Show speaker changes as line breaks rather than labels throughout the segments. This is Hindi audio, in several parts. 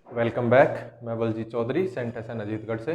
Welcome back. मैं बलजीत चौधरी, सेंट एसन अजीतगढ़ से।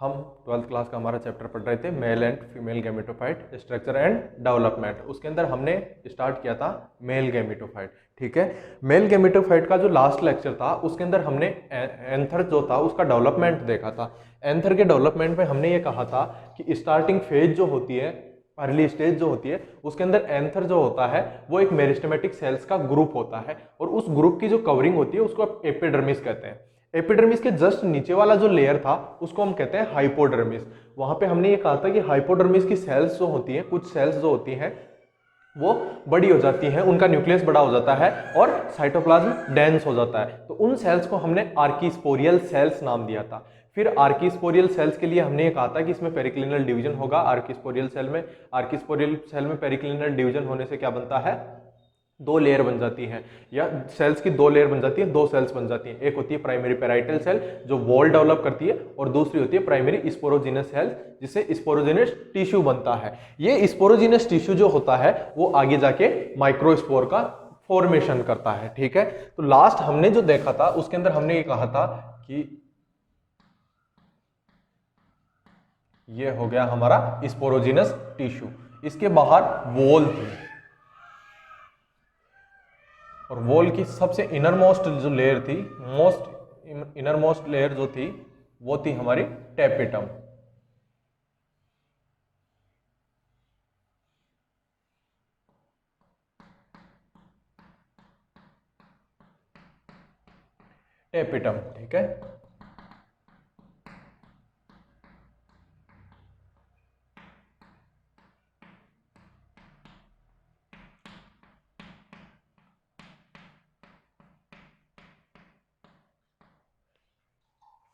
हम 12th क्लास का हमारा चैप्टर पढ़ रहे थे, male and female gametophyte structure and development. उसके अंदर हमने स्टार्ट किया था मेल गैमेटोफाइट। ठीक है, मेल गैमेटोफाइट का जो लास्ट लेक्चर था उसके अंदर हमने एंथर जो था उसका डेवलपमेंट देखा था। एंथर के डेवलपमेंट में हमने ये कहा था कि स्टार्टिंग फेज जो होती है, अर्ली स्टेज जो होती है, उसके अंदर एंथर जो होता है वो एक मेरिस्टेमेटिक सेल्स का ग्रुप होता है और उस ग्रुप की जो कवरिंग होती है उसको आप एपिडर्मिस कहते हैं। एपिडर्मिस के जस्ट नीचे वाला जो लेयर था उसको हम कहते हैं हाइपोडर्मिस। वहां पे हमने ये कहा था कि हाइपोडर्मिस की सेल्स जो होती हैं, कुछ सेल्स जो होती हैं वो बड़ी हो जाती हैं, उनका न्यूक्लियस बड़ा हो जाता है और साइटोप्लाज्म डेंस हो जाता है, तो उन सेल्स को हमने आर्कीस्पोरियल सेल्स नाम दिया था। फिर आर्कीस्पोरियल सेल्स के लिए हमने ये कहा था कि इसमें पेरिक्लिनल डिवीजन होगा आर्कीस्पोरियल सेल में। आर्कीस्पोरियल सेल में पेरिक्लिनल डिवीजन होने से क्या बनता है, दो लेयर बन जाती हैं, या सेल्स की दो लेयर बन जाती है, दो सेल्स बन जाती हैं। एक होती है प्राइमरी पेराइटल सेल जो वॉल डेवलप करती है और दूसरी होती है प्राइमरी स्पोरोजिनस सेल जिससे स्पोरोजिनस टिश्यू बनता है। ये स्पोरोजिनस टिश्यू जो होता है वो आगे जाके माइक्रोस्पोर का फॉर्मेशन करता है। ठीक है, तो लास्ट हमने जो देखा था उसके अंदर हमने ये कहा था कि ये हो गया हमारा स्पोरोजिनस टिश्यू, इसके बाहर वॉल थी और वॉल की सबसे इनर मोस्ट जो लेयर थी, मोस्ट इनर मोस्ट लेयर जो थी वो थी हमारी टेपिटम। टेपिटम, ठीक है।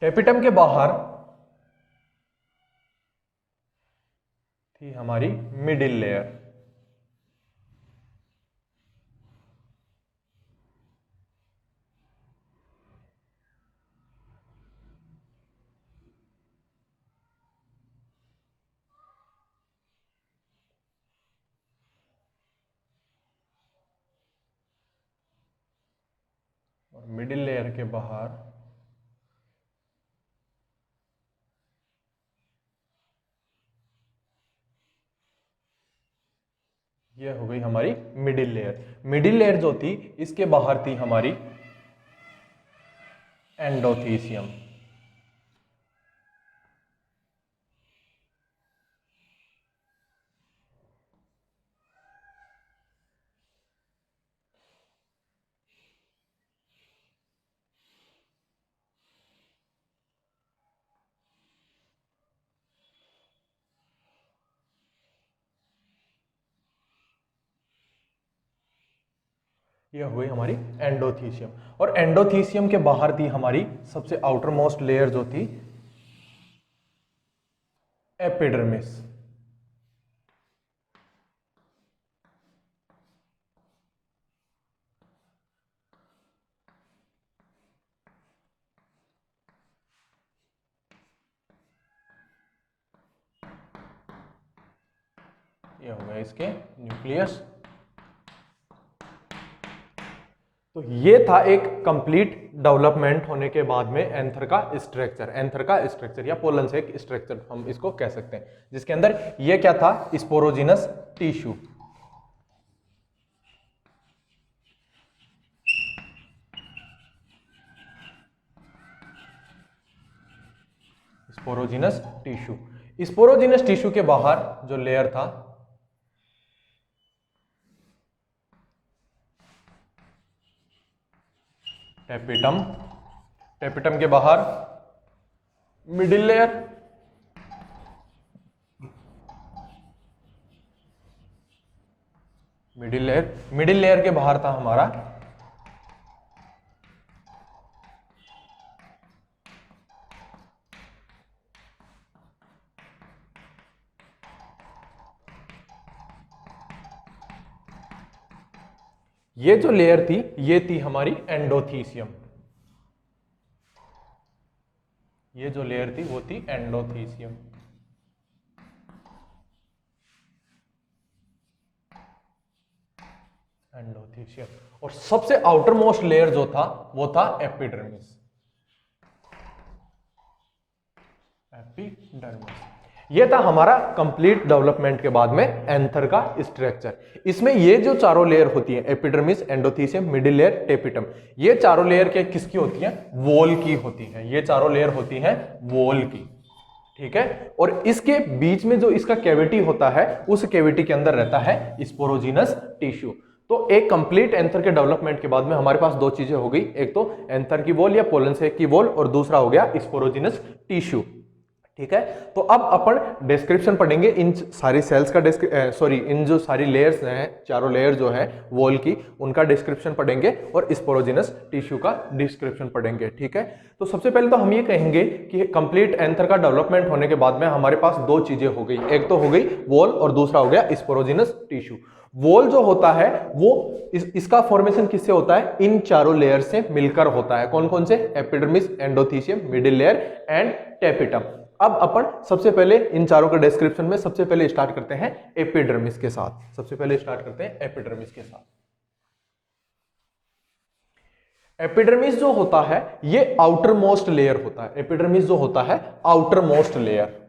टेपिटम के बाहर थी हमारी मिडिल लेयर। और मिडिल लेयर के बाहर ये हो गई हमारी मिडिल लेयर। मिडिल लेयर जो थी इसके बाहर थी हमारी एंडोथीसियम। ये हो गई हमारी एंडोथीसियम। और एंडोथीसियम के बाहर थी हमारी सबसे आउटर मोस्ट लेयर जो थी एपिडर्मिस। ये हो गए इसके न्यूक्लियस। तो ये था एक कंप्लीट डेवलपमेंट होने के बाद में एंथर का स्ट्रक्चर। एंथर का स्ट्रक्चर या पोलन से एक स्ट्रक्चर हम इसको कह सकते हैं, जिसके अंदर ये क्या था, sporogenous tissue. Sporogenous tissue. Sporogenous tissue के बाहर जो लेयर था टेपिटम। टेपिटम के बाहर मिडिल लेयर। मिडिल लेयर के बाहर था हमारा ये जो लेयर थी ये थी हमारी एंडोथीसियम। ये जो लेयर थी वो थी एंडोथीसियम। एंडोथीसियम। और सबसे आउटर मोस्ट लेयर जो था वो था एपिडर्मिस। एपिडर्मिस। ये था हमारा कंप्लीट डेवलपमेंट के बाद में एंथर का स्ट्रक्चर। इसमें ये जो चारों लेयर होती है, epidermis, endothecium, middle layer, tapetum, ये चारों लेयर के किसकी होती हैं? वॉल की होती हैं। ये चारों लेयर होती हैं वॉल की, ठीक है। और इसके बीच में जो इसका कैविटी होता है, उस कैविटी के अंदर रहता है स्पोरोजिनस टिश्यू। तो एक कंप्लीट एंथर के डेवलपमेंट के बाद में हमारे पास दो चीजें हो गई, एक तो एंथर की वॉल या पोलन सेक की वॉल, और दूसरा हो गया स्पोरोजिनस टिश्यू, ठीक है। तो अब अपन डिस्क्रिप्शन पढ़ेंगे इन सारी सेल्स का, इन जो सारी लेयर्स हैं, चारों लेयर जो है वॉल की, उनका डिस्क्रिप्शन पढ़ेंगे और स्पोरोजिनस टिश्यू का डिस्क्रिप्शन पढ़ेंगे, ठीक है। तो सबसे पहले तो हम ये कहेंगे कि कंप्लीट एंथर का डेवलपमेंट होने के बाद में हमारे पास दो चीजें हो गई, एक तो हो गई वॉल और दूसरा हो गया स्पोरोजिनस टिश्यू। वॉल जो होता है वो इसका फॉर्मेशन किससे होता है? इन चारों लेयर से मिलकर होता है। कौन कौन से? Epidermis, endothecium, middle layer and tapetum. अब अपन सबसे पहले इन चारों के डिस्क्रिप्शन में सबसे पहले स्टार्ट करते हैं एपिडर्मिस के साथ। सबसे पहले स्टार्ट करते हैं एपिडर्मिस के साथ। एपिडर्मिस जो होता है ये आउटर मोस्ट लेयर होता है। एपिडर्मिस जो होता है outer most layer,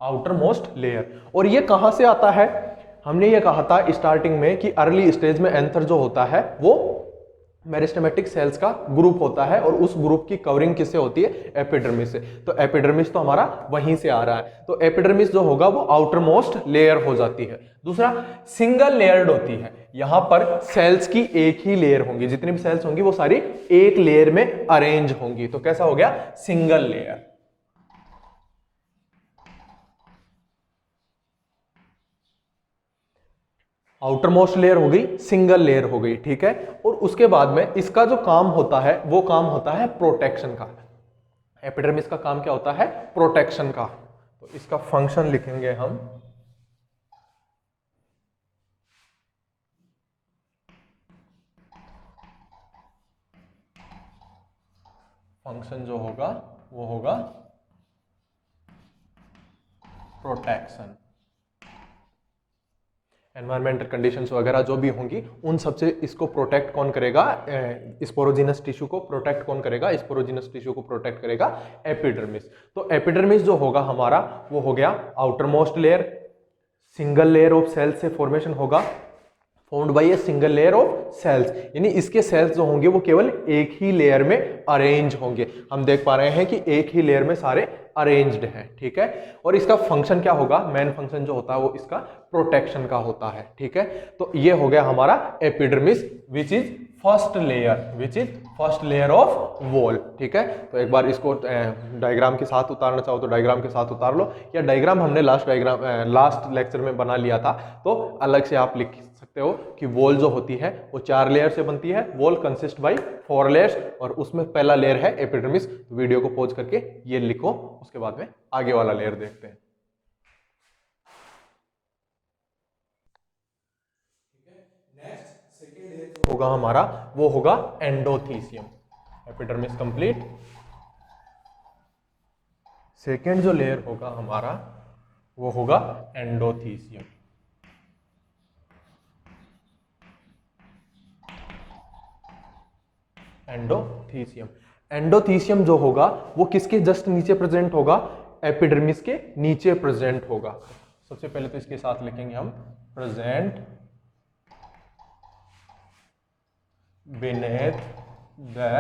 outer most layer. और ये कहां से आता है? हमने ये कहा था स्टार्टिंग में कि अर्ली स्टेज में एंथर जो होता है वो मेरिस्टेमेटिक सेल्स का ग्रुप होता है, और उस ग्रुप की कवरिंग किससे होती है? एपिडर्मिस से। तो एपिडर्मिस तो हमारा वहीं से आ रहा है। तो एपिडर्मिस जो होगा वो आउटर मोस्ट लेयर हो जाती है। दूसरा, सिंगल लेयर्ड होती है। यहां पर सेल्स की एक ही लेयर होंगी, जितनी भी सेल्स होंगी वो सारी एक लेयर में अरेंज होंगी। तो कैसा हो गया? Single layer. Outer most layer हो गई, सिंगल लेयर हो गई, ठीक है। और उसके बाद में इसका जो काम होता है वो काम होता है प्रोटेक्शन का। एपिडर्मिस का काम क्या होता है? प्रोटेक्शन का। तो इसका फंक्शन लिखेंगे हम, फंक्शन जो होगा वो होगा प्रोटेक्शन। एनवायरमेंटल कंडीशंस वगैरह जो भी होंगी उन सबसे इसको प्रोटेक्ट कौन करेगा? स्पोरोजिनस टिश्यू को प्रोटेक्ट कौन करेगा? स्पोरोजिनस टिश्यू को प्रोटेक्ट करेगा एपिडर्मिस। तो एपिडर्मिस जो होगा हमारा वो हो गया outer most layer, single layer of cells से फॉर्मेशन होगा, found by a single layer of cells. यानी इसके सेल्स जो होंगे वो केवल एक ही लेयर में अरेंज होंगे। हम देख पा रहे हैं कि एक ही लेयर में सारे अरेंज्ड हैं, ठीक है। और इसका फंक्शन क्या होगा? मेन फंक्शन जो होता है वो इसका प्रोटेक्शन का होता है, ठीक है। तो ये हो गया हमारा epidermis which is first layer of wall, ठीक है। तो एक बार इसको डायग्राम के साथ उतारना चाहो तो डायग्राम के साथ उतार लो, या डायग्राम हमने लास्ट लेक्चर में बना लिया था, तो अलग से आप लिख सकते हो कि वॉल जो होती है वो 4 लेयर से बनती है। वॉल कंसिस्ट बाय 4 लेयर्स, और उसमें पहला लेयर है एपिडर्मिस। तो वीडियो को पॉज करके ये लिखो, उसके बाद में आगे वाला लेयर देखते हैं। नेक्स्ट सेकेंड लेयर होगा हमारा वो होगा एंडोथीसियम। Epidermis complete. सेकेंड जो लेयर होगा हमारा वो होगा एंडोथीसियम। एंडोथीसियम जो होगा वो किसके जस्ट नीचे प्रेजेंट होगा? एपिडर्मिस के नीचे प्रेजेंट होगा। सबसे पहले तो इसके साथ लिखेंगे हम present beneath the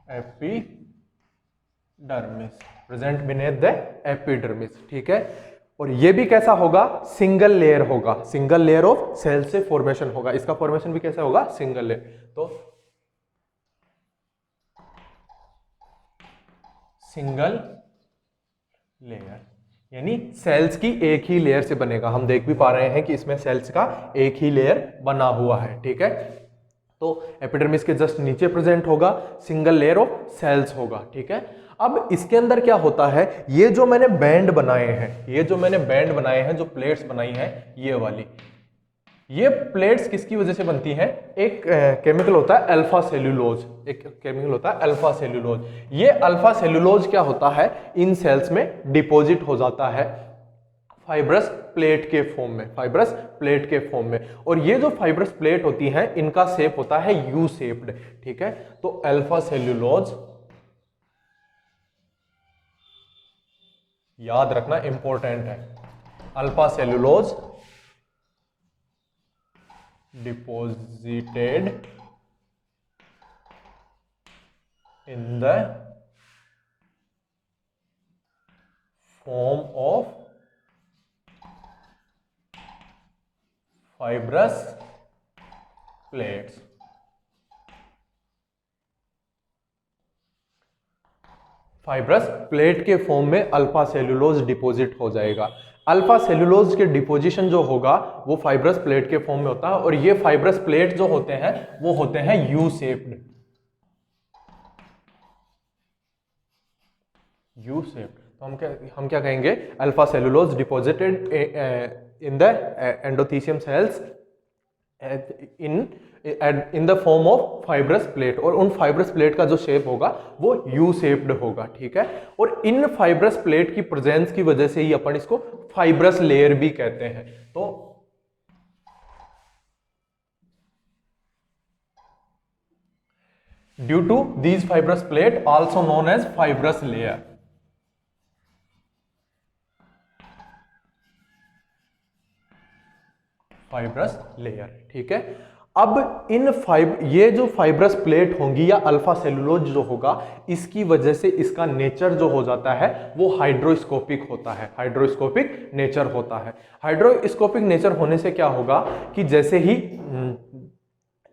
epidermis, present beneath the epidermis, ठीक है। और ये भी कैसा होगा? सिंगल लेयर होगा, सिंगल लेयर ऑफ सेल से फॉर्मेशन होगा। इसका फॉर्मेशन भी कैसा होगा? Single layer. तो सिंगल लेयर यानी सेल्स की एक ही लेयर से बनेगा। हम देख भी पा रहे हैं कि इसमें सेल्स का एक ही लेयर बना हुआ है, ठीक है। तो एपिडर्मिस के जस्ट नीचे प्रेजेंट होगा, सिंगल लेयर ऑफ सेल्स होगा, ठीक है। अब इसके अंदर क्या होता है? ये जो मैंने बैंड बनाए हैं, जो प्लेट्स बनाई हैं, ये वाली, ये प्लेट्स किसकी वजह से बनती हैं? एक केमिकल होता है अल्फा सेल्यूलोज। ये अल्फा सेल्यूलोज क्या होता है? इन सेल्स में डिपॉजिट हो जाता है फाइब्रस प्लेट के फॉर्म में, फाइब्रस प्लेट के फॉर्म में। और ये जो फाइब्रस प्लेट होती है इनका शेप होता है यू शेप्ड, ठीक है। तो अल्फा सेल्यूलोज, याद रखना इंपॉर्टेंट है, alpha cellulose deposited in the form of fibrous plates. Fibrous plate के फॉर्म में अल्फा सेल्यूलोज डिपॉजिट हो जाएगा। अल्फा सेल्यूलोज के डिपोजिशन जो होगा वो फाइब्रस प्लेट के फॉर्म में होता है, और ये फाइब्रस प्लेट जो होते हैं वो होते हैं यू शेप्ड, यू शेप्ड। तो हम क्या कहेंगे, alpha cellulose deposited in the endothecium cells in the form of fibrous plate, और उन फाइब्रस प्लेट का जो शेप होगा वो यू शेप्ड होगा, ठीक है। और इन फाइब्रस प्लेट की प्रेजेंस की वजह से ही अपन इसको फाइब्रस लेयर भी कहते हैं। तो due to these fibrous plate also known as fibrous layer, fibrous layer, ठीक है। अब ये जो फाइब्रस प्लेट होंगी या अल्फा सेलुलोज जो होगा, इसकी वजह से इसका नेचर जो हो जाता है वो हाइड्रोस्कोपिक होता है, हाइड्रोस्कोपिक नेचर होता है। हाइड्रोस्कोपिक नेचर होने से क्या होगा कि जैसे ही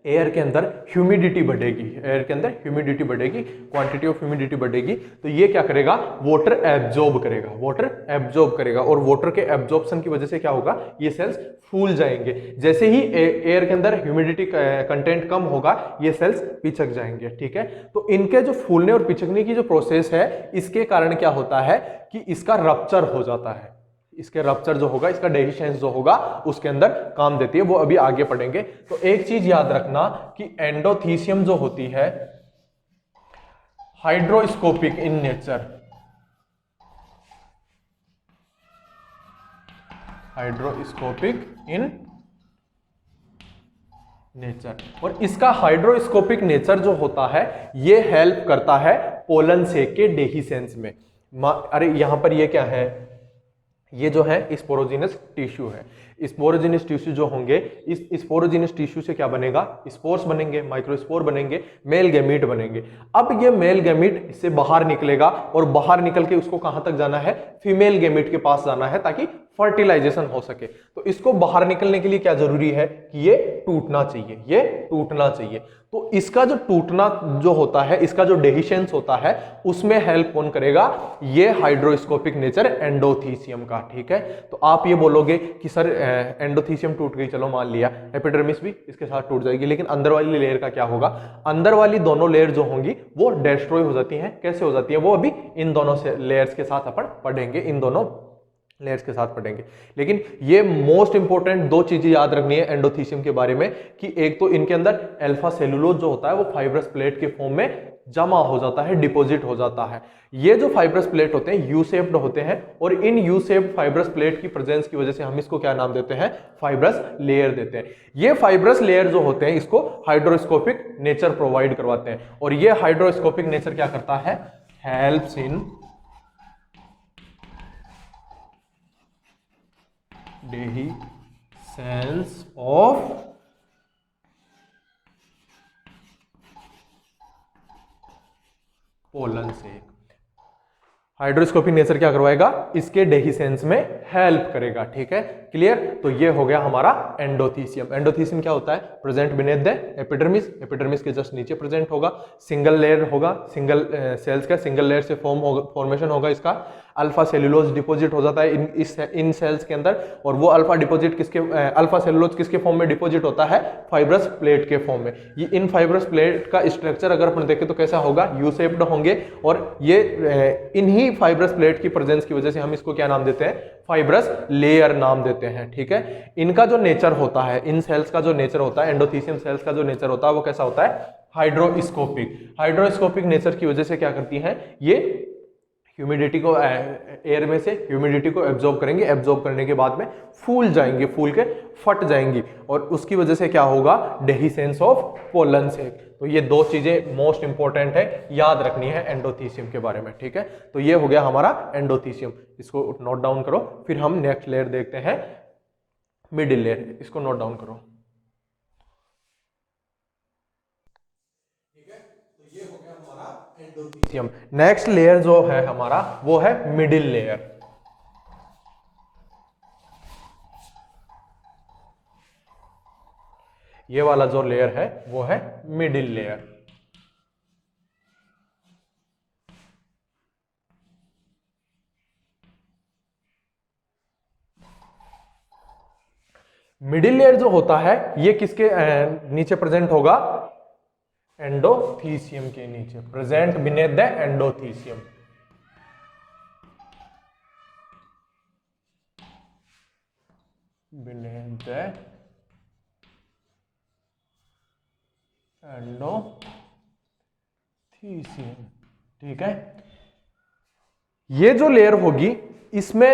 एयर के अंदर ह्यूमिडिटी बढ़ेगी, एयर के अंदर ह्यूमिडिटी बढ़ेगी, क्वांटिटी ऑफ ह्यूमिडिटी बढ़ेगी, तो ये क्या करेगा, वाटर एब्जॉर्ब करेगा, वाटर एब्जॉर्ब करेगा, और वाटर के एब्जॉर्प्शन की वजह से क्या होगा, ये सेल्स फूल जाएंगे। जैसे ही एयर के अंदर ह्यूमिडिटी कंटेंट कम होगा, ये सेल्स पिचक जाएंगे, ठीक है। तो इनके जो फूलने और पिचकने की जो प्रोसेस है, इसके कारण क्या होता है कि इसका रप्चर हो जाता है, इसके रप्चर जो होगा, इसका डेहिशेंस जो होगा उसके अंदर काम देती है, वो अभी आगे पढ़ेंगे। तो एक चीज याद रखना कि एंडोथीसियम जो होती है hydroscopic in nature, hydroscopic in nature, और इसका हाइड्रोस्कोपिक नेचर जो होता है ये हेल्प करता है पोलन सेक के डेहिसेंस में। अरे यहां पर ये क्या है, ये जो है स्पोरोजिनस टिश्यू है। स्पोरोजिनस टिश्यू जो होंगे, इस स्पोरोजिनस टिश्यू से क्या बनेगा, स्पोर्स बनेंगे, माइक्रोस्पोर बनेंगे, मेल गैमीट बनेंगे। अब ये मेल गैमीट इससे बाहर निकलेगा, और बाहर निकल के उसको कहां तक जाना है, फीमेल गैमीट के पास जाना है, ताकि फर्टिलाइजेशन हो सके। तो इसको बाहर निकलने के लिए क्या जरूरी है कि ये टूटना चाहिए, ये टूटना चाहिए। तो इसका जो टूटना जो होता है, इसका जो डेहिशेंस होता है, उसमें हेल्प कौन करेगा, ये हाइड्रोस्कोपिक नेचर एंडोथीसियम का, ठीक है। तो आप ये बोलोगे कि सर एंडोथीसियम टूट गई, चलो मान लिया, एपिडर्मिस भी इसके साथ टूट जाएगी, लेकिन अंदर वाली लेयर का क्या होगा, अंदर वाली दोनों लेयर जो होंगी वो डिस्ट्रॉय हो जाती हैं। कैसे हो जाती है, वो अभी इन दोनों से लेयर्स के साथ अपन पढ़ेंगे, इन दोनों लेयर्स के साथ पढ़ेंगे। लेकिन ये मोस्ट इंपॉर्टेंट दो चीजें याद रखनी है एंडोथीसियम के बारे में, कि एक तो इनके अंदर अल्फा सेलुलोज जो होता है वो फाइब्रस प्लेट के फॉर्म में जमा हो जाता है, डिपॉजिट हो जाता है। ये जो फाइब्रस प्लेट होते हैं यू शेप्ड होते हैं, और इन यू शेप्ड फाइब्रस प्लेट की प्रेजेंस की वजह से हम इसको क्या नाम देते हैं, फाइब्रस लेयर देते हैं। ये फाइब्रस लेयर जो होते हैं इसको हाइड्रोस्कोपिक नेचर प्रोवाइड करवाते हैं, और ये हाइड्रोस्कोपिक नेचर क्या करता है, helps in dehiscence of pollen sac. Hydroscopic nature क्या करवाएगा, इसके डेहिसेंस में हेल्प करेगा, ठीक है, क्लियर। तो ये हो गया हमारा एंडोथीसियम। एंडोथीसियम क्या होता है, present beneath the epidermis, epidermis के जस्ट नीचे प्रेजेंट होगा, सिंगल लेयर होगा, सिंगल सेल्स का सिंगल लेयर से फॉर्मेशन होगा इसका। अल्फा सेलुलोज डिपॉजिट हो जाता है इन सेल्स के अंदर, और वो अल्फा डिपॉजिट अल्फा सेलुलोज किसके फॉर्म में डिपॉजिट होता है, फाइब्रस प्लेट के फॉर्म में। ये इन फाइब्रस प्लेट का स्ट्रक्चर अगर अपन देखें तो कैसा होगा, यू शेप्ड होंगे, और ये इन्हीं फाइब्रस प्लेट की प्रेजेंस की वजह से हम इसको क्या नाम देते हैं, फाइब्रस लेयर नाम देते हैं, ठीक है। इनका जो नेचर होता है, इन सेल्स का जो नेचर होता है, एंडोथीसियम सेल्स का जो नेचर होता है वो कैसा होता है, हाइड्रोस्कोपिक। हाइड्रोस्कोपिक नेचर की वजह से क्या करती हैं, ये ह्यूमिडिटी को एयर में से ह्यूमिडिटी को एब्जॉर्ब करेंगे, एब्जॉर्ब करने के बाद में फूल जाएंगे, फूल के फट जाएंगी और उसकी वजह से क्या होगा, डेहिसेंस ऑफ पोलन से। तो ये दो चीजें मोस्ट इंपॉर्टेंट है, याद रखनी है एंडोथीसियम के बारे में, ठीक है। तो ये हो गया हमारा एंडोथीसियम, इसको नोट डाउन करो। फिर हम नेक्स्ट लेयर देखते हैं मिडिल लेयर, इसको नोट डाउन करो। एंडोथीसियम। नेक्स्ट लेयर जो है हमारा वो है मिडिल लेयर। ये वाला जो लेयर है वो है मिडिल लेयर। मिडिल लेयर जो होता है ये किसके नीचे प्रेजेंट होगा, एंडोथीसियम के नीचे, present beneath the endothecium. Beneath the endothecium, ठीक है। ये जो लेयर होगी इसमें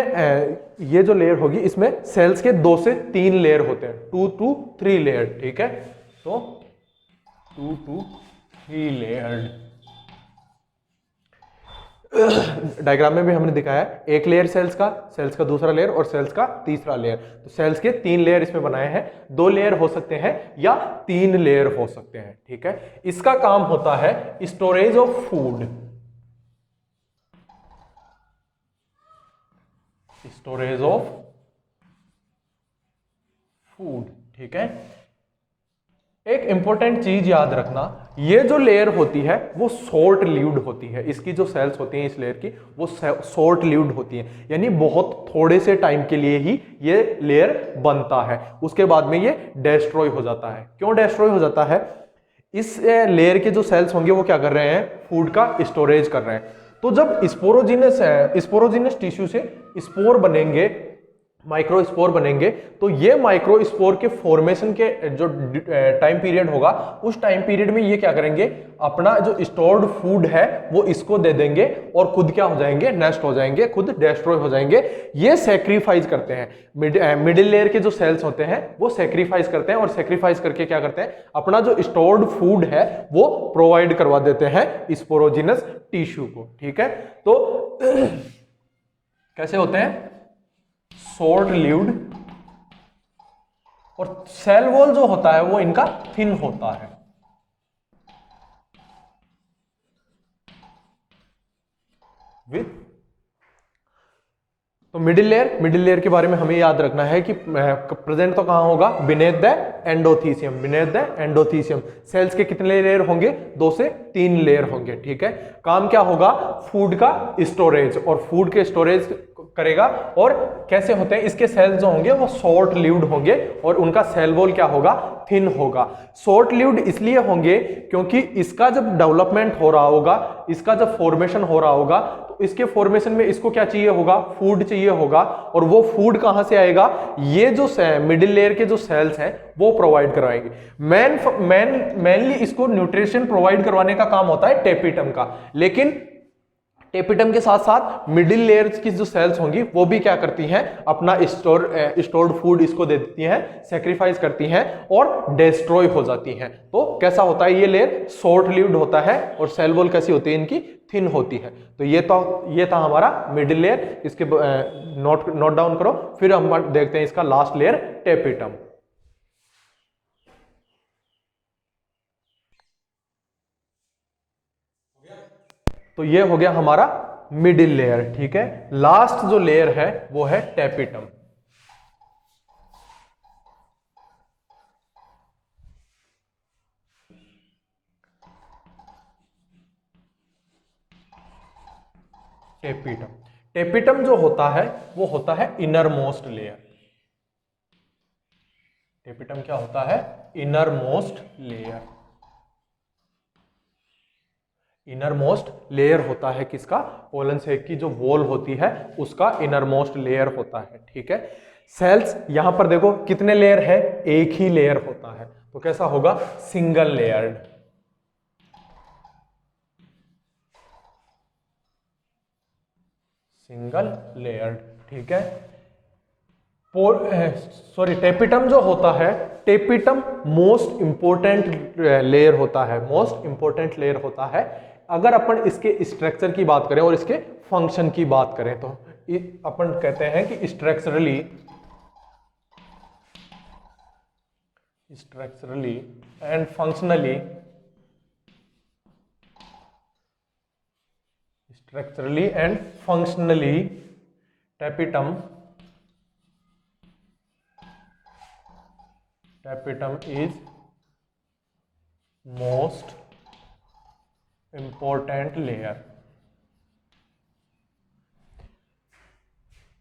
ये जो लेयर होगी इसमें सेल्स के 2 से 3 लेयर होते हैं, 2 to 3 लेयर, ठीक है। तो 2 to 3 लेयर्ड। डायग्राम में भी हमने दिखाया है, एक लेयर सेल्स का दूसरा लेयर और सेल्स का तीसरा लेयर। तो सेल्स के 3 लेयर इसमें बनाए हैं, 2 लेयर हो सकते हैं या 3 लेयर हो सकते हैं, ठीक है। इसका काम होता है storage of food, storage of food, ठीक है। एक इंपॉर्टेंट चीज याद रखना, ये जो लेयर होती है वो शॉर्ट लिव्ड होती है। इसकी जो सेल्स होती हैं इस लेयर की वो शॉर्ट लिव्ड होती हैं, यानी बहुत थोड़े से टाइम के लिए ही ये लेयर बनता है, उसके बाद में ये डिस्ट्रॉय हो जाता है। क्यों डिस्ट्रॉय हो जाता है, इस लेयर के जो सेल्स होंगे वो क्या कर रहे हैं, फूड का स्टोरेज कर रहे हैं। तो जब स्पोरोजिनस टिश्यू से स्पोर बनेंगे, माइक्रोस्पोर बनेंगे, तो ये माइक्रोस्पोर के फॉर्मेशन के जो टाइम पीरियड होगा उस टाइम पीरियड में ये क्या करेंगे, अपना जो स्टोर्ड फूड है वो इसको दे देंगे और खुद क्या हो जाएंगे, नेस्ट हो जाएंगे, खुद डिस्ट्रॉय हो जाएंगे। ये सेक्रीफाइस करते हैं, मिडिल लेयर के जो सेल्स होते हैं वो सेक्रीफाइस करते हैं और सेक्रीफाइस करके क्या करते हैं, अपना जो स्टोर्ड फूड है वो प्रोवाइड करवा देते हैं स्पोरोजिनस टिश्यू को, ठीक है। तो कैसे होते हैं, शॉर्ट लिव्ड, और सेल वॉल जो होता है वो इनका थिन होता है। तो मिडिल लेयर के बारे में हमें याद रखना है कि प्रेजेंट तो कहां होगा, beneath the endothecium, beneath the endothecium. Cells के कितने लेयर होंगे, 2 से 3 लेयर होंगे, ठीक है। काम क्या होगा, फूड का स्टोरेज, और फूड के स्टोरेज करेगा। और कैसे होते हैं, इसके सेल्स जो होंगे वो शॉर्ट लिव्ड होंगे और उनका सेल वॉल क्या होगा, थिन होगा। शॉर्ट लिव्ड इसलिए होंगे क्योंकि इसका जब डेवलपमेंट हो रहा होगा, इसका जब फॉर्मेशन हो रहा होगा, तो इसके फॉर्मेशन में इसको क्या चाहिए होगा, फूड चाहिए होगा। और वो फूड कहां से आएगा, ये जो मिडिल लेयर के जो सेल्स हैं वो प्रोवाइड करवाएंगे। मेनली इसको न्यूट्रिशन प्रोवाइड करवाने का काम होता है टेपिटम का, लेकिन टेपिटम के साथ साथ मिडिल लेयर्स की जो सेल्स होंगी वो भी क्या करती हैं, अपना स्टोर्ड फूड इसको दे देती हैं, सेक्रीफाइस करती हैं और डिस्ट्रॉय हो जाती हैं। तो कैसा होता है, ये लेयर शॉर्ट लिव्ड होता है और सेल वॉल कैसी होती है, इनकी थिन होती है। तो ये था हमारा मिडिल लेयर, इसके नोट डाउन करो। फिर हम देखते हैं इसका लास्ट लेयर, टेपिटम। तो ये हो गया हमारा मिडिल लेयर, ठीक है। लास्ट जो लेयर है वो है टेपिटम। टेपिटम जो होता है वो होता है इनर मोस्ट लेयर। टेपिटम क्या होता है, inner most layer. Inner most layer होता है किसका, पोलन सैक की जो वॉल होती है उसका इनर मोस्ट लेयर होता है, ठीक है। सेल्स यहां पर देखो कितने लेयर है, एक ही लेयर होता है, तो कैसा होगा, सिंगल लेयर्ड। सिंगल लेयर्ड, ठीक है। टेपिटम जो होता है, टेपिटम मोस्ट इंपॉर्टेंट लेयर होता है, मोस्ट इंपॉर्टेंट लेयर होता है। अगर अपन इसके स्ट्रक्चर की बात करें और इसके फंक्शन की बात करें तो अपन कहते हैं कि structurally and functionally, tapetum is most important layer।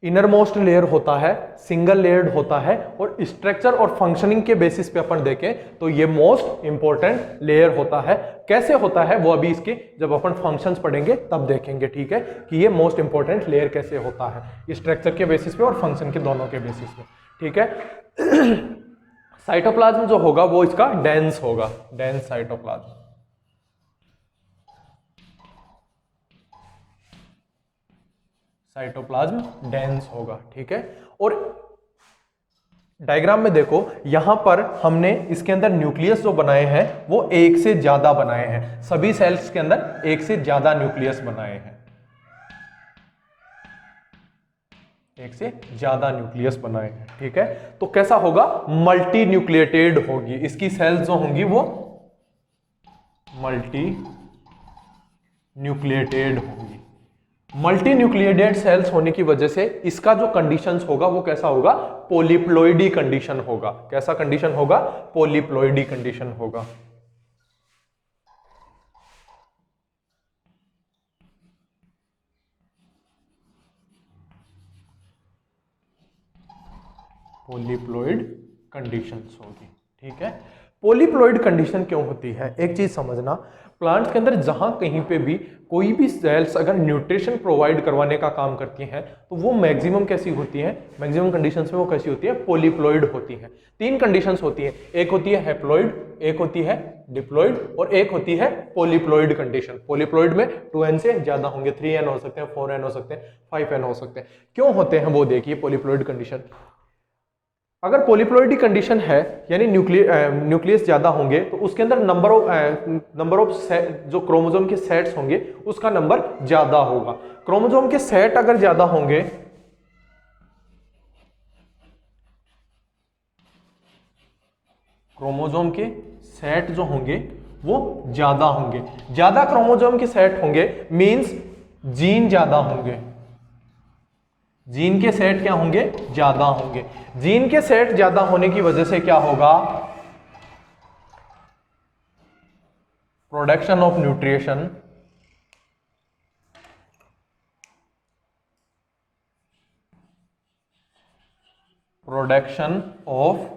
Inner most layer होता है, सिंगल लेयर्ड होता है, और स्ट्रक्चर और फंक्शनिंग के बेसिस पे अपन देखें तो ये मोस्ट इंपॉर्टेंट लेयर होता है। कैसे होता है वो अभी इसके जब अपन फंक्शंस पढ़ेंगे तब देखेंगे, ठीक है, कि ये मोस्ट इंपॉर्टेंट लेयर कैसे होता है, स्ट्रक्चर के बेसिस पे और फंक्शन के दोनों के बेसिस पे, ठीक है। साइटोप्लाज्म जो होगा वो इसका डेंस होगा, डेंस साइटोप्लाज्म। साइटोप्लाज्म डेंस होगा, ठीक है। और डायग्राम में देखो, यहां पर हमने इसके अंदर न्यूक्लियस जो बनाए हैं वो एक से ज्यादा बनाए हैं, सभी सेल्स के अंदर एक से ज्यादा न्यूक्लियस बनाए हैं, एक से ज्यादा न्यूक्लियस बनाए हैं, ठीक है। तो कैसा होगा, मल्टी न्यूक्लिएटेड होगी इसकी सेल्स जो होंगी, वो मल्टी न्यूक्लिएटेड होंगी। मल्टी न्यूक्लिएटेड सेल्स होने की वजह से इसका जो कंडीशंस होगा वो कैसा होगा, पॉलीप्लॉइडी कंडीशन होगा। कैसा कंडीशन होगा, पॉलीप्लॉइडी कंडीशन होगा। पॉलीप्लॉइड कंडीशंस होगी, ठीक है। पॉलीप्लॉइड कंडीशन क्यों होती है, एक चीज समझना, प्लांट्स के अंदर जहां कहीं पे भी कोई भी सेल्स अगर न्यूट्रिशन प्रोवाइड करवाने का काम करती हैं तो वो मैक्सिमम कैसी होती है, मैक्सिमम कंडीशंस में वो कैसी होती है, पॉलीप्लॉइड होती है। तीन कंडीशंस होती है, एक होती है हैप्लॉइड, एक होती है डिप्लॉइड और एक होती है पॉलीप्लॉइड कंडीशन। पॉलीप्लॉइड में 2n से ज्यादा होंगे, 3n हो सकते हैं, 4n हो सकते हैं, 5n हो सकते हैं। क्यों होते हैं वो देखिए पॉलीप्लॉइड कंडीशन। अगर पॉलीप्लॉइडी कंडीशन है यानी न्यूक्लियस ज्यादा होंगे तो उसके अंदर नंबर ऑफ जो क्रोमोसोम के सेट्स होंगे उसका नंबर ज्यादा होगा। क्रोमोसोम के सेट अगर ज्यादा होंगे, क्रोमोसोम के सेट जो होंगे वो ज्यादा होंगे, ज्यादा क्रोमोसोम के सेट होंगे मींस जीन ज्यादा होंगे, जीन के सेट क्या होंगे, ज्यादा होंगे। जीन के सेट ज्यादा होने की वजह से क्या होगा, production of nutrition, production of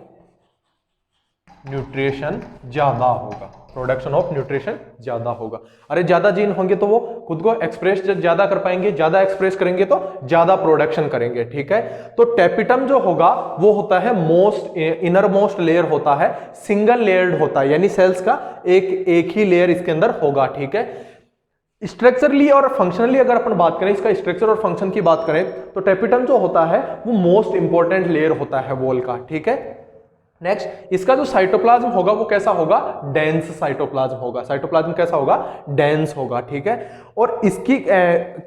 nutrition ज्यादा होगा, प्रोडक्शन ऑफ न्यूट्रिशन ज्यादा होगा। अरे ज्यादा जीन होंगे तो वो खुद को एक्सप्रेस ज्यादा कर पाएंगे, ज्यादा एक्सप्रेस करेंगे तो ज्यादा प्रोडक्शन करेंगे, ठीक है। तो टेपिटम जो होगा वो होता है मोस्ट इनर मोस्ट लेयर होता है, सिंगल लेयर्ड होता है, यानी सेल्स का एक ही लेयर इसके अंदर होगा, ठीक है। स्ट्रक्चरली और फंक्शनली अगर अपन बात करें, इसका स्ट्रक्चर और फंक्शन की बात करें तो टेपिटम जो होता है वो मोस्ट इंपॉर्टेंट लेयर होता है वॉल का, ठीक है। नेक्स्ट, इसका जो साइटोप्लाज्म होगा वो कैसा होगा, डेंस साइटोप्लाज्म होगा। साइटोप्लाज्म कैसा होगा, डेंस होगा, ठीक है। और इसकी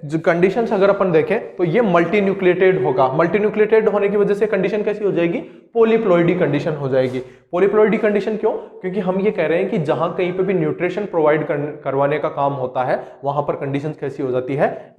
जो कंडीशंस अगर अपन देखें तो ये मल्टी न्यूक्लिएटेड होगा। मल्टी न्यूक्लिएटेड होने की वजह से कंडीशन कैसी हो जाएगी, पॉलीप्लॉइडी कंडीशन हो जाएगी। पॉलीप्लॉइडी कंडीशन क्यों, क्योंकि हम ये कह रहे हैं कि जहां कहीं पे भी न्यूट्रिशन प्रोवाइड करवाने का काम होता है वहां पर कंडीशंस कैसी हो जाती है,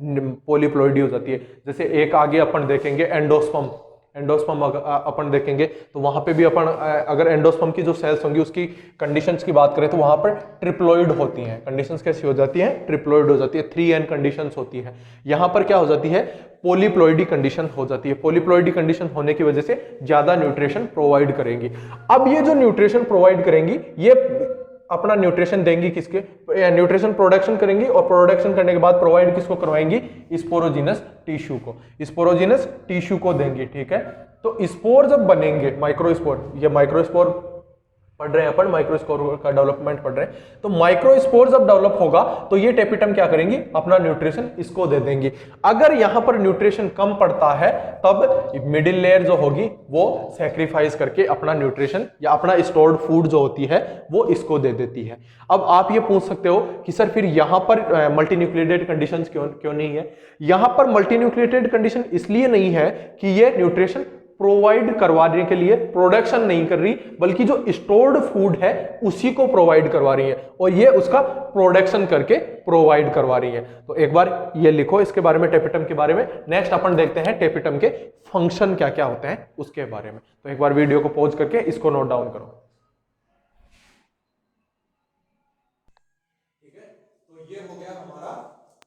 पॉलीप्लॉइडी हो जाती है। जैसे एक आगे अपन देखेंगे एंडोस्पर्म, एंडोस्पर्म अपन देखेंगे तो वहां पे भी अपन अगर एंडोस्पर्म की जो सेल्स होंगी उसकी कंडीशंस की बात करें तो वहां पर ट्रिप्लॉइड होती हैं। कंडीशंस कैसी हो जाती हैं, ट्रिप्लॉइड हो जाती है, 3n कंडीशंस होती है। यहां पर क्या हो जाती है, पॉलीप्लॉइडी कंडीशन हो जाती है। पॉलीप्लॉइडी कंडीशन होने की वजह से ज्यादा न्यूट्रिशन प्रोवाइड करेंगी। अब ये जो न्यूट्रिशन प्रोवाइड करेंगी ये अपना न्यूट्रिशन देंगी किसके, न्यूट्रिशन प्रोडक्शन करेंगी और प्रोडक्शन करने के बाद प्रोवाइड किसको करवाएंगी, स्पोरोजिनस टिश्यू को, स्पोरोजिनस टिश्यू को देंगी, ठीक है। तो स्पोर जब बनेंगे, माइक्रोस्पोर, ये माइक्रोस्पोर पढ़ रहे हैं अपन, माइक्रोस्पोर का डेवलपमेंट पढ़ रहे हैं। तो माइक्रोस्पोर जब डेवलप होगा तो ये टेपिटम क्या करेंगी, अपना न्यूट्रिशन इसको दे देंगी। अगर यहां पर न्यूट्रिशन कम पड़ता है तब मिडिल लेयर जो होगी वो सैक्रिफाइस करके अपना न्यूट्रिशन या अपना स्टोर्ड फूड जो होती है वो इसको दे देती है। अब आप ये पूछ सकते हो कि सर फिर यहां पर मल्टीन्यूक्लिएटेड कंडीशंस क्यों नहीं है? यहां पर मल्टीन्यूक्लिएटेड कंडीशन इसलिए नहीं है कि ये न्यूट्रिशन प्रोवाइड करवाने के लिए प्रोडक्शन नहीं कर रही, बल्कि जो स्टोर्ड फूड है उसी को प्रोवाइड करवा रही है और ये उसका प्रोडक्शन करके प्रोवाइड करवा रही है। तो एक बार ये लिखो इसके बारे में, टेपिटम के बारे में। नेक्स्ट अपन देखते हैं टेपिटम के फंक्शन क्या क्या होते हैं उसके बारे में। तो एक बार वीडियो को पॉज करके इसको नोट डाउन करो। ठीक है, तो ये हो गया हमारा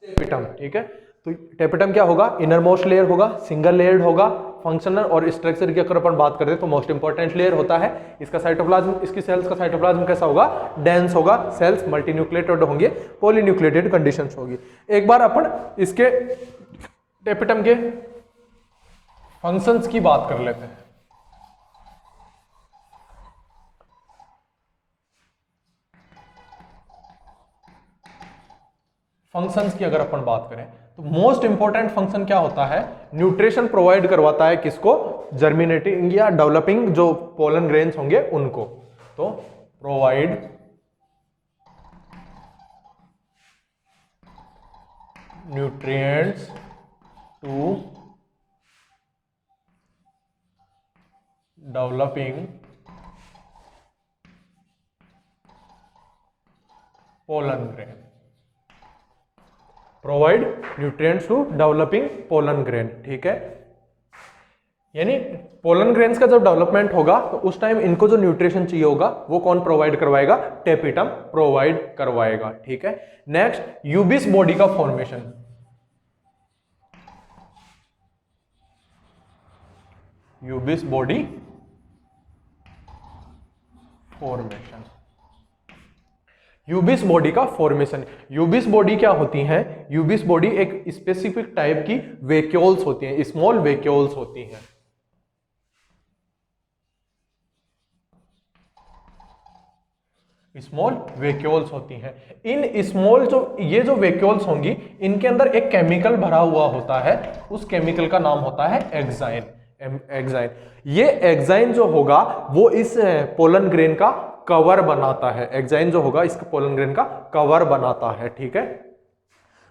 टेपिटम। ठीक है, तो टेपिटम क्या होगा, इनर मोस्ट लेयर होगा, सिंगल लेयर्ड होगा। फंक्शनल और स्ट्रक्चर की अगर अपन बात करें तो मोस्ट इंपॉर्टेंट लेयर होता है इसका साइटोप्लाज्म। इसकी सेल्स का साइटोप्लाज्म कैसा होगा, डेंस होगा। सेल्स मल्टीन्यूक्लिएटेड होंगे, पॉलीन्यूक्लिएटेड कंडीशंस होगी। एक बार अपन इसके टेपिटम के फंक्शंस की बात कर लेते हैं। फंक्शंस की अगर अपन बात करें तो मोस्ट इंपॉर्टेंट फंक्शन क्या होता है, न्यूट्रिशन प्रोवाइड करवाता है किसको, जर्मिनेटिंग या डेवलपिंग जो पोलन ग्रेन्स होंगे उनको। तो provide nutrients to developing pollen grain, provide nutrients to developing pollen grain. ठीक है, यानी पोलन ग्रेन्स का जब डेवलपमेंट होगा तो उस टाइम इनको जो न्यूट्रिशन चाहिए होगा वो कौन प्रोवाइड करवाएगा, टेपिटम प्रोवाइड करवाएगा। ठीक है, नेक्स्ट यूबिस बॉडी का फॉर्मेशन। यूबिस बॉडी फॉर्मेशन, यूबिस बॉडी का फॉर्मेशन। यूबिस बॉडी क्या होती हैं, यूबिस बॉडी एक स्पेसिफिक टाइप की वेक्यूल्स होती हैं, स्मॉल वेक्यूल्स होती हैं। स्मॉल वेक्यूल्स होती हैं। इन स्मॉल ये जो वेक्यूल्स होंगी इनके अंदर एक केमिकल भरा हुआ होता है, उस केमिकल का नाम होता है एक्साइन। एक्साइन, ये एक्साइन जो होगा वो इस पोलन ग्रेन का कवर बनाता है। एक्साइन जो होगा इसका पोलन ग्रेन का कवर बनाता है। ठीक है,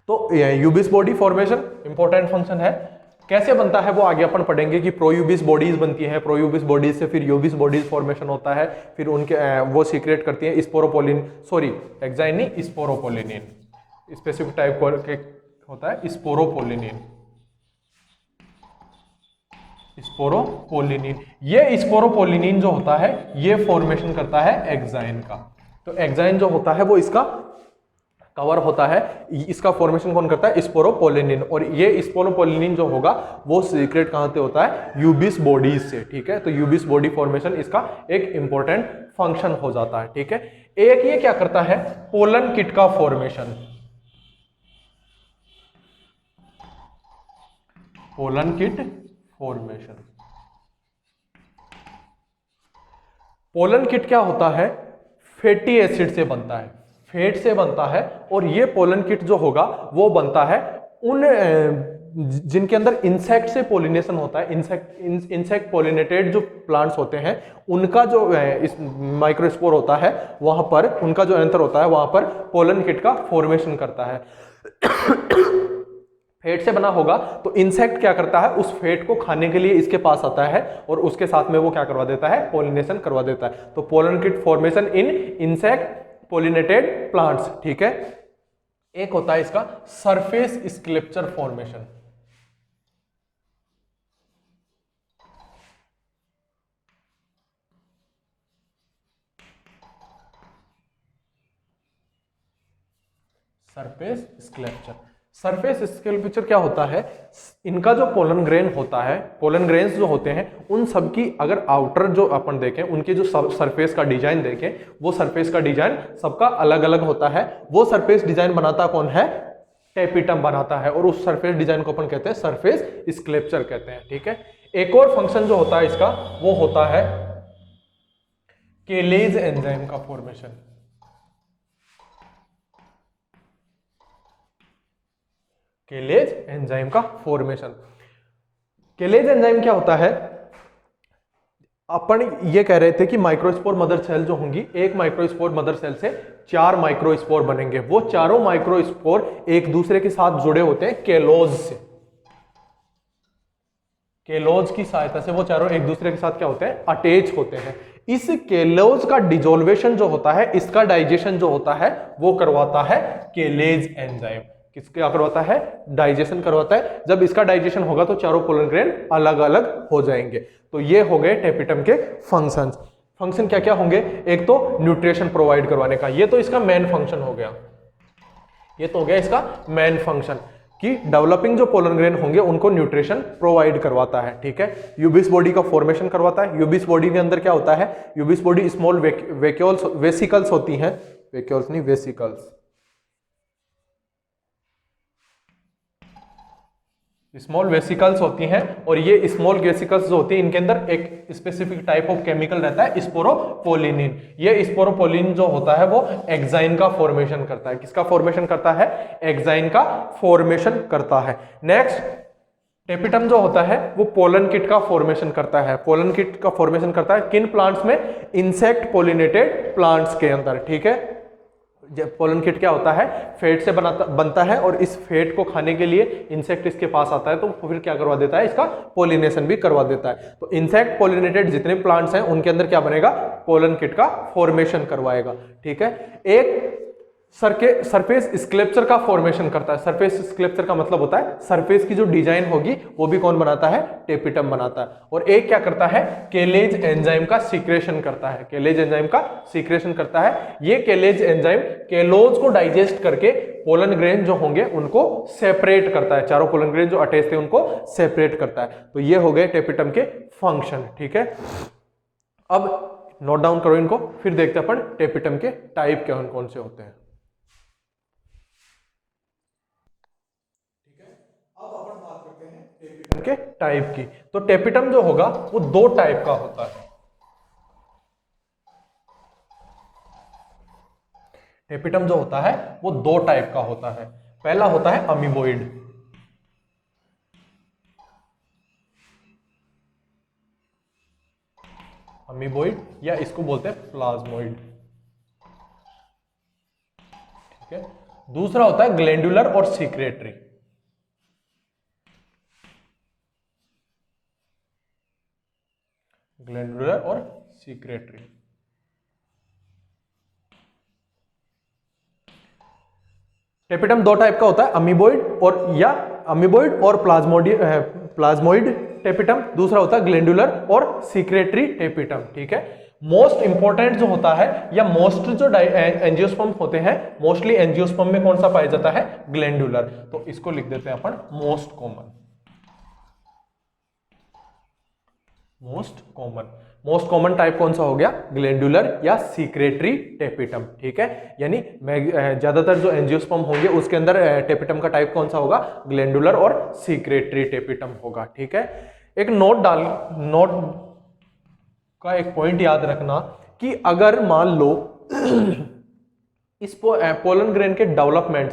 तो यूबिस बॉडी फॉर्मेशन इंपॉर्टेंट फंक्शन है। कैसे बनता है वो आगे अपन पढ़ेंगे कि प्रोयूबिस बॉडीज बनती हैं, प्रोयूबिस बॉडीज से फिर यूबिस बॉडीज फॉर्मेशन होता है, फिर उनके वो सीक्रेट करती हैं स्पोरोपोलिन, सॉरी एक्साइन नहीं, स्पोरोपोलिनिन। स्पेसिफिक टाइप के होता है स्पोरोपोलिनिन, स्पोरोपोलिनिन। ये स्पोरोपोलिनिन जो होता है ये फॉर्मेशन करता है एक्साइन का। तो एक्साइन जो होता है वो इसका कवर होता है, इसका फॉर्मेशन कौन करता है, स्पोरोपोलिनिन। और ये स्पोरोपोलिनिन जो होगा वो सीक्रेट कहां से होता है, यूबिस बॉडीज से। ठीक है, तो यूबिस बॉडी फॉर्मेशन इसका एक इंपॉर्टेंट फंक्शन हो जाता है। ठीक है, एक ये क्या करता है, पोलन किट का formation. Pollen kit formation, pollen kit क्या होता है, फैटी एसिड से बनता है, फैट से बनता है। और ये पोलन किट जो होगा वो बनता है उन जिनके अंदर इंसेक्ट से पोलिनेशन होता है, इंसेक्ट पोलिनेटेड जो प्लांट्स होते हैं उनका जो इस माइक्रोस्पोर होता है वहां पर, उनका जो एंथर होता है वहां पर पोलन किट का फॉर्मेशन करता है। फेट से बना होगा तो इंसेक्ट क्या करता है, उस फेट को खाने के लिए इसके पास आता है और उसके साथ में वो क्या करवा देता है, पोलिनेशन करवा देता है। तो पोलन किट फॉर्मेशन इन इंसेक्ट पोलिनेटेड प्लांट्स। ठीक है, एक होता है इसका सरफेस स्क्लेप्चर फॉर्मेशन। सरफेस स्क्लेप्चर, सरफेस स्केल्पचर क्या होता है, इनका जो पोलन ग्रेन होता है, पोलन ग्रेन्स जो होते हैं उन सब की अगर आउटर जो अपन देखें, उनके जो सरफेस का डिजाइन देखें, वो सरफेस का डिजाइन सबका अलग अलग होता है। वो सरफेस डिजाइन बनाता कौन है, टेपिटम बनाता है, और उस सरफेस डिजाइन को अपन कहते हैं सरफेस स्क्लेप्चर कहते हैं। ठीक है, एक और फंक्शन जो होता है इसका वो होता है केलेज एंजाइम का फॉर्मेशन। केलेज एंजाइम का फॉर्मेशन। केलेज एंजाइम क्या होता है? अपन ये कह रहे थे कि माइक्रोस्पोर मदर सेल जो होंगी, एक माइक्रोस्पोर मदर सेल से 4 माइक्रोस्पोर बनेंगे। वो चारों माइक्रोस्पोर एक दूसरे के साथ जुड़े होते हैं केलोज से। केलोज की सहायता से वो चारों एक दूसरे के साथ क्या होते हैं? अटैच होते हैं। इस केलोज का डिजोल्वेशन जो होता है, इसका डाइजेशन जो होता है, वो करवाता है केलेज एंजाइम। किसके क्या करवाता है? डाइजेशन करवाता है। जब इसका डाइजेशन होगा तो चारों पोलन ग्रेन अलग अलग हो जाएंगे। तो ये हो गए टेपिटम के फंक्शंस। फंक्शन क्या क्या होंगे? एक तो न्यूट्रिशन प्रोवाइड करवाने का, ये तो इसका मेन फंक्शन हो गया। ये तो हो गया इसका मेन फंक्शन कि डेवलपिंग जो पोलन ग्रेन होंगे उनको न्यूट्रिशन प्रोवाइड करवाता है। ठीक है, यूबिस बॉडी का फॉर्मेशन करवाता है। यूबिस बॉडी के अंदर क्या होता है? यूबिस बॉडी स्मॉल वेसिकल्स होती हैं, वेक्यूल्स नहीं वेसिकल्स, स्मॉल वेसिकल्स होती हैं। और ये स्मॉल वेसिकल्स जो होती हैं इनके अंदर एक स्पेसिफिक टाइप ऑफ केमिकल रहता है, स्पोरोपोलिनिन। ये स्पोरोपोलिन जो होता है वो एक्साइन का फॉर्मेशन करता है। किसका फॉर्मेशन करता है? एक्साइन का फॉर्मेशन करता है। नेक्स्ट, टेपिटम जो होता है वो पोलन किट का फॉर्मेशन करता है। पोलन किट का फॉर्मेशन करता है किन प्लांट्स में? इंसेक्ट पोलिनेटेड प्लांट्स के अंदर। ठीक है, पोलन किट क्या होता है? फेट से बनता है और इस फेट को खाने के लिए इंसेक्ट इसके पास आता है तो फिर क्या करवा देता है? इसका पोलिनेशन भी करवा देता है। तो इंसेक्ट पोलिनेटेड जितने प्लांट्स हैं उनके अंदर क्या बनेगा? पोलन किट का फॉर्मेशन करवाएगा। ठीक है, एक सरफेस स्क्लेप्चर का फॉर्मेशन करता है। सरफेस स्क्लेप्चर का मतलब होता है सरफेस की जो डिजाइन होगी वो भी कौन बनाता है? टेपिटम बनाता है। और एक क्या करता है? केलेज एंजाइम का सीक्रेशन करता है। केलेज एंजाइम का सीक्रेशन करता है। ये केलेज एंजाइम केलोज को डाइजेस्ट करके पोलन ग्रेन जो होंगे उनको सेपरेट करता है। चारों पोलन ग्रेन जो अटैच थे उनको सेपरेट करता है। तो ये हो गए टेपिटम के फंक्शन। ठीक है, अब नोट डाउन करो इनको, फिर देखते हैं अपन टेपिटम के टाइप कौन कौन से होते हैं। टेपिटम के टाइप की। तो टेपिटम जो होगा वो 2 टाइप का होता है। टेपिटम जो होता है वो 2 टाइप का होता है। पहला होता है अमीबोइड। अमीबोइड या इसको बोलते हैं प्लाज्मोइड। ठीक है, दूसरा होता है ग्लैंडुलर और सीक्रेटरी। ग्लैंडुलर और सीक्रेटरी। टेपिटम 2 टाइप का होता है, अमीबोइड और प्लाज्मोइड टेपिटम। दूसरा होता है ग्लैंडुलर और सीक्रेटरी टेपिटम। ठीक है, मोस्ट इंपॉर्टेंट जो होता है या मोस्ट जो एंजियोस्पर्म होते हैं, मोस्टली एंजियोस्पर्म में कौन सा पाया जाता है? ग्लैंडुलर। तो इसको लिख देते हैं अपन most common. Most common type कौन सा हो गया? ग्लैंडुलर या सीक्रेटरी टेपिटम। ठीक है, यानी ज्यादातर जो एंजियोस्पर्म होंगे उसके अंदर टेपिटम का टाइप कौन सा होगा? ग्लैंडुलर और सीक्रेटरी टेपिटम होगा। ठीक है, एक नोट का एक पॉइंट याद रखना कि अगर मान लो इस पोलन ग्रेन के डेवलपमेंट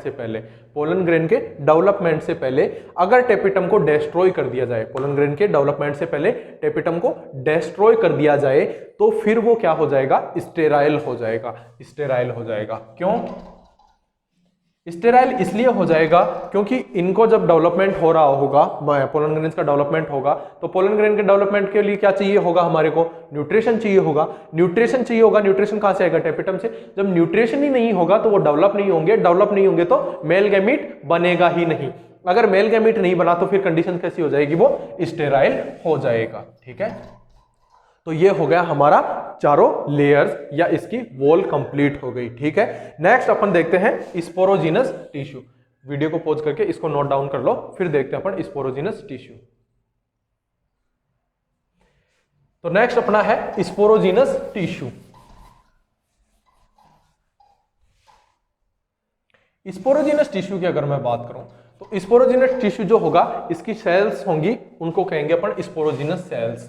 से पहले अगर टेपिटम को डिस्ट्रॉय कर दिया जाए, पोलन ग्रेन के डेवलपमेंट से पहले टेपिटम को डिस्ट्रॉय कर दिया जाए तो फिर वो क्या हो जाएगा? स्टेराइल हो जाएगा। क्यों स्टेराइल? इसलिए हो जाएगा क्योंकि इनको जब डेवलपमेंट हो रहा होगा, पोलन ग्रेन का डेवलपमेंट होगा, तो पोलन ग्रेन के डेवलपमेंट के लिए क्या चाहिए होगा? हमारे को न्यूट्रिशन चाहिए होगा। न्यूट्रिशन कहां से आएगा? टेपिटम से। जब न्यूट्रिशन ही नहीं होगा तो वो डेवलप नहीं होंगे तो मेल गैमीट बनेगा ही नहीं। अगर मेल गैमीट नहीं बना तो फिर कंडीशन कैसी हो जाएगी? वो स्टेराइल हो जाएगा। ठीक है, तो ये हो गया हमारा चारों लेयर्स या इसकी वॉल कंप्लीट हो गई। ठीक है, नेक्स्ट अपन देखते हैं स्पोरोजीनस टिश्यू। वीडियो को पॉज करके इसको नोट डाउन कर लो, फिर देखते हैं अपन स्पोरोजीनस टिश्यू। तो नेक्स्ट अपना है स्पोरोजीनस टिश्यू। स्पोरोजीनस टिश्यू की अगर मैं बात करूं तो स्पोरोजीनस टिश्यू जो होगा इसकी सेल्स होंगी, उनको कहेंगे अपन स्पोरोजीनस सेल्स।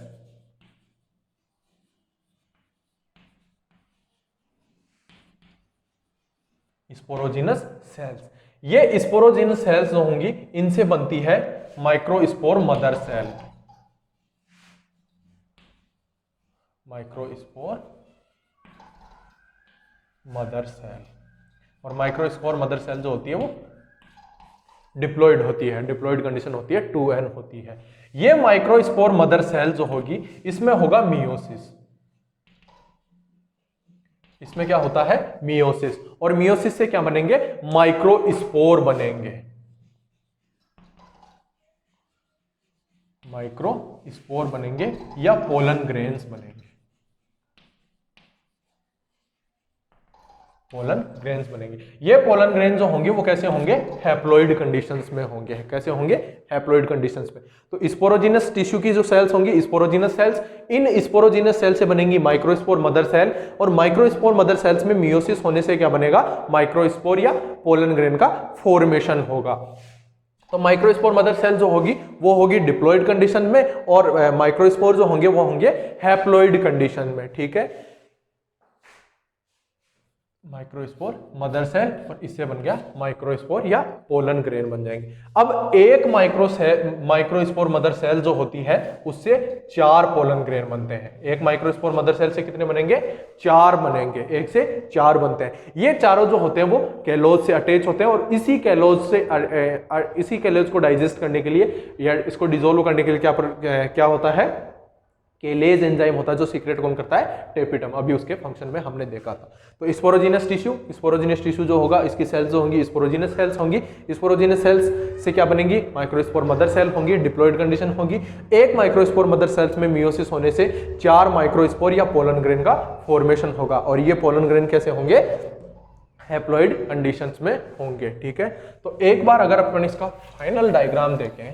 Sporogenous cells. ये स्पोरोजिनस सेल्स जो होंगी इनसे बनती है microspore mother cell. Microspore mother cell. और माइक्रोस्पोर मदर सेल जो होती है वो डिप्लॉइड होती है, डिप्लॉइड कंडीशन होती है, 2n होती है। ये माइक्रोस्पोर मदर सेल जो होगी इसमें होगा मियोसिस। इसमें क्या होता है? मियोसिस। और मियोसिस से क्या बनेंगे? माइक्रोस्पोर बनेंगे। माइक्रोस्पोर बनेंगे या पोलन ग्रेन्स बनेंगे। पोलन ग्रेन्स बनेंगे। ये पोलन ग्रेन जो होंगे वो कैसे होंगे? हैप्लॉइड कंडीशंस में होंगे। कैसे होंगे? हैप्लॉइड कंडीशंस में। तो स्पोरोजिनस टिश्यू की जो सेल्स होंगी स्पोरोजिनस सेल्स, इन स्पोरोजिनस सेल से बनेंगी माइक्रोस्पोर मदर सेल। और माइक्रोस्पोर मदर सेल्स में मियोसिस होने से क्या बनेगा? माइक्रोस्पोर या पोलन ग्रेन का फॉर्मेशन होगा। तो माइक्रोस्पोर मदर सेल जो होगी वो होगी डिप्लॉइड कंडीशन में, और माइक्रोस्पोर जो होंगे वो होंगे हैप्लॉइड कंडीशन में। ठीक है, माइक्रोस्पोर मदर सेल, और इससे बन गया माइक्रोस्पोर या पोलन ग्रेन बन जाएंगे। अब एक माइक्रोस्पोर मदर सेल जो होती है उससे 4 पोलन ग्रेन बनते हैं। एक माइक्रोस्पोर मदर सेल से कितने बनेंगे? 4 बनेंगे। 1 से 4 बनते हैं। ये चारों जो होते हैं वो कैलोज से अटैच होते हैं, और इसी कैलोज को डाइजेस्ट करने के लिए या इसको डिसोल्व करने के लिए क्या होता है? केलेज एंजाइम होता है जो सीक्रेट कौन करता है? टेपिटम। अभी उसके फंक्शन में हमने देखा था। तो स्पोरोजिनस टिश्यू जो होगा इसकी सेल्स जो होंगी स्पोरोजिनस सेल्स होंगी। स्पोरोजिनस सेल्स से क्या बनेंगी? माइक्रोस्पोर मदर सेल होंगी, डिप्लॉइड कंडीशन होगी। एक माइक्रोस्पोर मदर सेल्स में मियोसिस होने से 4 माइक्रोस्पोर या पोलन ग्रेन का फॉर्मेशन होगा। और ये पोलन ग्रेन कैसे होंगे? हैप्लॉइड कंडीशंस में होंगे। ठीक है, तो एक बार अगर अपन इसका फाइनल डायग्राम देखें,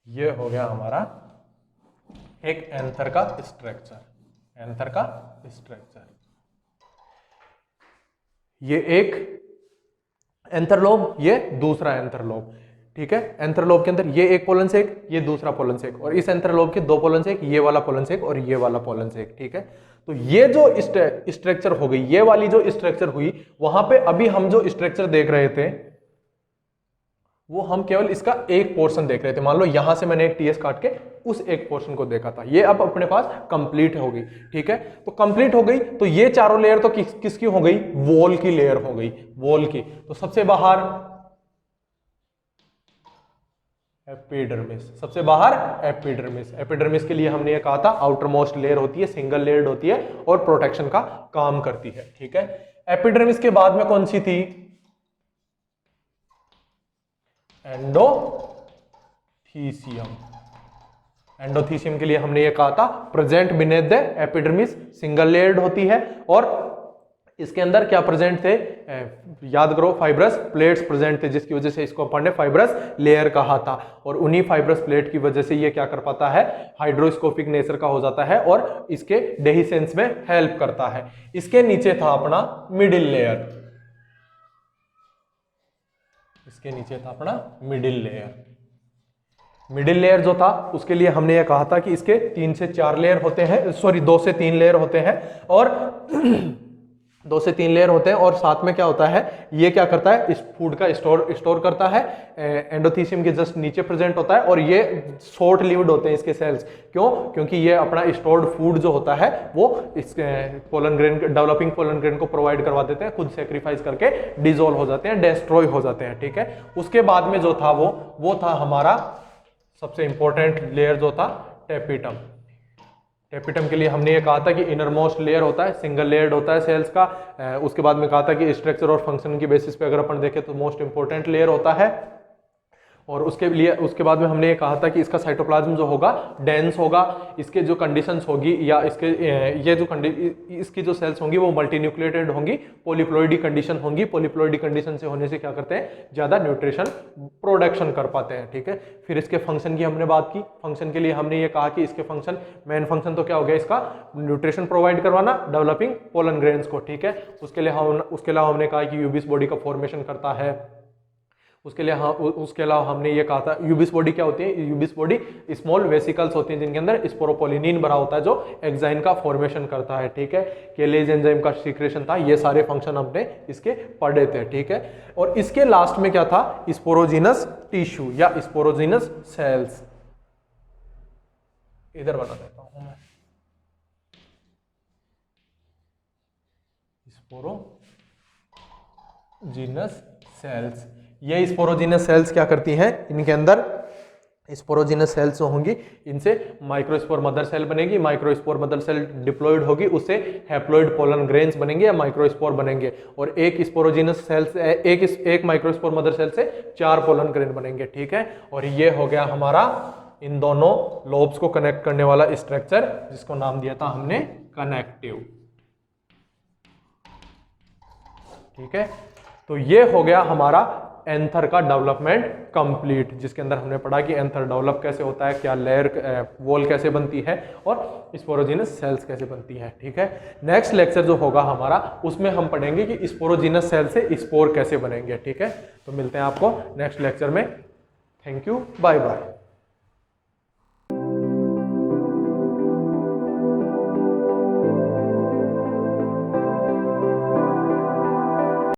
ये हो गया हमारा एक एंथर का स्ट्रक्चर। एंथर का स्ट्रक्चर, ये एक एंथरलोब, ये दूसरा एंथरलोब। ठीक है, एंथरलोब के अंदर ये एक पोलन से एक, ये दूसरा पोलन से एक, और इस एंथरलोब के 2 पोलन से एक, ये वाला पोलन से एक और ये वाला पोलन से एक। ठीक है, तो ये जो स्ट्रक्चर हो गई, ये वाली जो स्ट्रक्चर हुई, वहां पे अभी हम जो स्ट्रक्चर देख रहे थे वो हम केवल इसका एक पोर्शन देख रहे थे। मान लो यहां से मैंने एक टीएस काट के उस एक पोर्शन को देखा था। ये अब अपने पास कंप्लीट हो गई। ठीक है, तो कंप्लीट हो गई, तो ये चारों लेयर तो किसकी हो गई? वॉल की लेयर हो गई, वॉल की। तो सबसे बाहर एपिडर्मिस, सबसे बाहर एपिडर्मिस। एपिडर्मिस के लिए हमने ये कहा था आउटर मोस्ट लेयर होती है, सिंगल लेयर्ड होती है और प्रोटेक्शन का काम करती है, ठीक है। एपिडर्मिस के बाद में कौन सी थी? एंडोथीसियम। एंडोथीसियम के लिए हमने ये कहा था present beneath the epidermis, single layered होती है और इसके अंदर क्या प्रेजेंट थे? याद करो, फाइब्रस प्लेट्स प्रेजेंट थे, जिसकी वजह से इसको अपन ने फाइब्रस लेयर कहा था। और उन्हीं फाइब्रस प्लेट की वजह से ये क्या कर पाता है? हाइड्रोस्कोपिक नेचर का हो जाता है और इसके डेहिसेंस में हेल्प करता है। इसके नीचे था अपना मिडिल लेयर, इसके नीचे था अपना मिडिल लेयर। मिडिल लेयर जो था उसके लिए हमने ये कहा था कि इसके 3 से 4 लेयर होते हैं, सॉरी 2 से 3 लेयर होते हैं और 2 से 3 लेयर होते हैं और साथ में क्या होता है? ये क्या करता है? इस फूड का स्टोर करता है। एंडोथीसियम के जस्ट नीचे प्रेजेंट होता है और ये शॉर्ट लिव्ड होते हैं इसके सेल्स। क्यों? क्योंकि ये अपना स्टोर्ड फूड जो होता है वो इस pollen grain, developing pollen grain को प्रोवाइड करवा देते हैं, खुद सेक्रीफाइस करके डिसॉल्व हो जाते हैं, डिस्ट्रॉय हो जाते हैं, ठीक है। उसके बाद में जो था वो था हमारा सबसे इंपॉर्टेंट लेयर जो था टेपिटम। टेपिटम के लिए हमने ये कहा था कि इनर मोस्ट लेयर होता है, सिंगल लेयर्ड होता है सेल्स का। उसके बाद में कहा था कि स्ट्रक्चर और फंक्शन की बेसिस पे अगर अपन देखें तो मोस्ट इंपॉर्टेंट लेयर होता है। और उसके बाद में हमने ये कहा था कि इसका साइटोप्लाज्म जो होगा डेंस होगा, इसके जो कंडीशंस होगी या इसकी जो सेल्स होंगी वो मल्टीन्यूक्लिएटेड होंगी, पॉलीप्लॉइडी कंडीशन होंगी। पॉलीप्लॉइडी कंडीशन से होने से क्या करते हैं? ज्यादा न्यूट्रिशन प्रोडक्शन कर पाते हैं, ठीक है। फिर इसके फंक्शन की हमने बात की। फंक्शन के लिए हमने ये कहा कि इसके फंक्शन, मेन फंक्शन तो क्या हो गया इसका? न्यूट्रिशन प्रोवाइड करवाना डेवलपिंग पोलन ग्रेन्स को, ठीक है। उसके अलावा हमने कहा कि यूबिस बॉडी का फॉर्मेशन करता है। उसके अलावा हमने ये कहा था यूबिस बॉडी क्या होती है? यूबिस बॉडी स्मॉल वेसिकल्स होती हैं जिनके अंदर स्पोरोपोलिनिन भरा होता है जो एग्जाइन का फॉर्मेशन करता है, ठीक है। केलेज एंजाइम का सीक्रेशन था, ये सारे फंक्शन हमने इसके पढ़े थे, ठीक है। और इसके लास्ट में क्या था? स्पोरोजिनस टिश्यू या स्पोरोजिनस सेल्स। इधर बना देता हूं मैं, स्पोरोजिनस सेल्स। ये स्पोरोजिनस सेल्स क्या करती हैं? इनके अंदर स्पोरोजिनस सेल्स जो होंगी इनसे माइक्रोस्पोर मदर सेल बनेगी, माइक्रोस्पोर मदर सेल डिप्लॉयड होगी, उससे हैप्लॉइड पोलन ग्रेन्स बनेंगे या माइक्रोस्पोर बनेंगे। और एक स्पोरोजिनस सेल से एक माइक्रोस्पोर मदर सेल से 4 पोलन ग्रेन बनेंगे, ठीक है। और ये हो गया हमारा इन दोनों लोब्स को कनेक्ट करने वाला स्ट्रक्चर, जिसको नाम दिया था हमने कनेक्टिव, ठीक है। तो ये हो गया हमारा एंथर का डेवलपमेंट कंप्लीट, जिसके अंदर हमने पढ़ा कि एंथर डेवलप कैसे होता है, क्या लेयर वॉल कैसे बनती है और स्पोरोजिनस सेल्स कैसे बनती है, ठीक है। नेक्स्ट लेक्चर जो होगा हमारा उसमें हम पढ़ेंगे कि स्पोरोजिनस सेल से स्पोर कैसे बनेंगे, ठीक है। तो मिलते हैं आपको नेक्स्ट लेक्चर में। Thank you, bye bye.